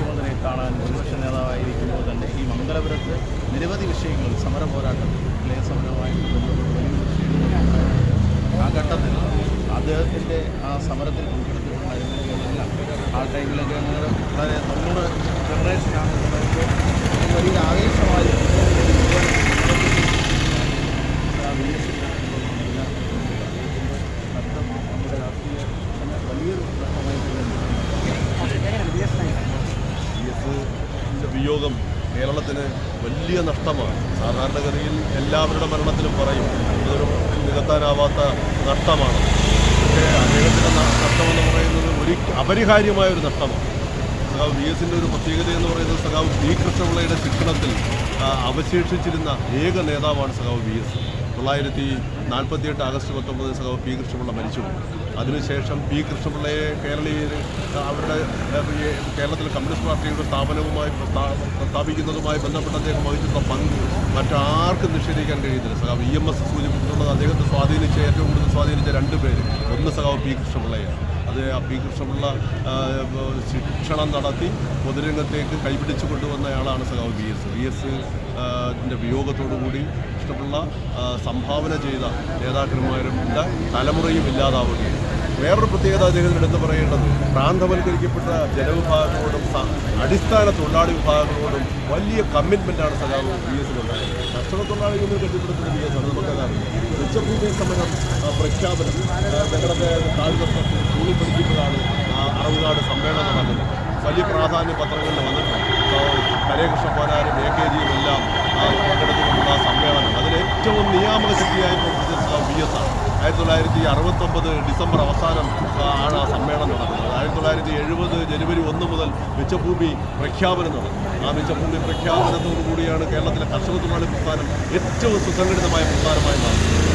മുഖ്യമന്ത്രിയെ കാണാൻ പ്രതിപക്ഷ നേതാവായിരിക്കുമ്പോൾ തന്നെ ഈ മംഗലപുരത്ത് നിരവധി വിഷയങ്ങൾ സമര പോരാട്ടത്തിൽ ക്ലേ സമരവുമായിട്ട് ബന്ധപ്പെട്ട് വലിയ വിഷയങ്ങൾ ആ ഘട്ടത്തിൽ അദ്ദേഹത്തിൻ്റെ ആ സമരത്തിൽ പങ്കെടുത്തിട്ടുണ്ടായിരുന്നെല്ലാം ആ ടൈമിലൊക്കെ ഞങ്ങൾ വളരെ 90 ജനറേഷനാണ് സമയത്ത് വലിയൊരു ആവേശമായി നമ്മുടെ രാഷ്ട്രീയ വലിയൊരു വിയോഗം കേരളത്തിന് വലിയ നഷ്ടമാണ്. സാധാരണഗതിയിൽ എല്ലാവരുടെ മരണത്തിലും പറയും ഇതൊരു നികത്താനാവാത്ത നഷ്ടമാണ്. പക്ഷേ അദ്ദേഹത്തിൻ്റെ നഷ്ടമെന്ന് പറയുന്നത് അപരിഹാര്യമായൊരു നഷ്ടമാണ്. സഖാവ് വി എസിൻ്റെ ഒരു പ്രത്യേകത എന്ന് പറയുന്നത് സഖാവ് പി കൃഷ്ണപിള്ളയുടെ ശിക്ഷണത്തിൽ അവശേഷിച്ചിരുന്ന ഏക നേതാവാണ് സഖാവ് വി എസ്. 1948 ആഗസ്റ്റ് 19 സഖാവ് പി കൃഷ്ണപിള്ള മരിച്ചുപോയി. അതിനുശേഷം പി കൃഷ്ണപിള്ളയെ അവരുടെ കേരളത്തിലെ കമ്മ്യൂണിസ്റ്റ് പാർട്ടിയുടെ സ്ഥാപിക്കുന്നതുമായി ബന്ധപ്പെട്ട് അദ്ദേഹം വഹിച്ചിട്ടുള്ള പങ്ക് മറ്റാർക്കും നിഷേധിക്കാൻ കഴിയത്തില്ല. സഖാവ് EMS സൂചിപ്പിച്ചിട്ടുള്ളത് അദ്ദേഹത്തെ ഏറ്റവും കൂടുതൽ സ്വാധീനിച്ച 2 പേര്. ഒന്ന് സഖാവ് പി കൃഷ്ണപിള്ളയാണ്. അത് ആ പി കൃഷ്ണപിള്ള ശിക്ഷണം നടത്തി പൊതുരംഗത്തേക്ക് കൈപിടിച്ചു കൊണ്ടുവന്നയാളാണ് സഖാവ് വി എസിൻ്റെ വിയോഗത്തോടുകൂടി കൃഷ്ണപിള്ള സംഭാവന ചെയ്ത നേതാക്കന്മാരുടെ തലമുറയും ഇല്ലാതാവുകയും. വേറൊരു പ്രത്യേകത അദ്ദേഹത്തിന് എടുത്തു പറയേണ്ടത് പ്രാന്തവൽക്കരിക്കപ്പെട്ട ജനവിഭാഗങ്ങളോടും അടിസ്ഥാന തൊഴിലാളി വിഭാഗങ്ങളോടും വലിയ കമ്മിറ്റ്മെൻറ്റാണ് സഖാവ് വി എസിനുണ്ടായത്. കർഷക തൊഴിലാളികൾ കെട്ടിപ്പടുക്കുന്ന വി എസ് ആണ് നമുക്കതാണ്. ഉച്ചഭൂമി സമരം പ്രഖ്യാപനം ഞങ്ങളുടെ താഴ്വട്ടത്തിൽ സ്കൂളിൽ പഠിക്കുമ്പോഴാണ് അറവുകാട് സമ്മേളനം നടന്നത്. വലിയ പ്രാധാന്യ പത്രങ്ങളിൽ വന്നിട്ടുണ്ട്. ഹരേകൃഷ്ണ പോനാരും AKGയും എല്ലാം പങ്കെടുത്തുകൊണ്ടുള്ള സമ്മേളനം അതിൽ ഏറ്റവും നിയാമക ശക്തിയായി പ്രവർത്തിച്ച വി എസ് ആണ്. 1969 ഡിസംബർ അവസാനം ആണ് ആ സമ്മേളനം നടക്കുന്നത്. 1970 ജനുവരി 1 മുതൽ മിച്ചഭൂമി പ്രഖ്യാപനം നടന്നു. ആ മിച്ചഭൂമി പ്രഖ്യാപനത്തോടു കൂടിയാണ് കേരളത്തിലെ കർഷക തൊഴിലാളി പ്രസ്ഥാനം ഏറ്റവും സുസംഘടിതമായ പ്രസ്ഥാനമായി മാറുന്നത്.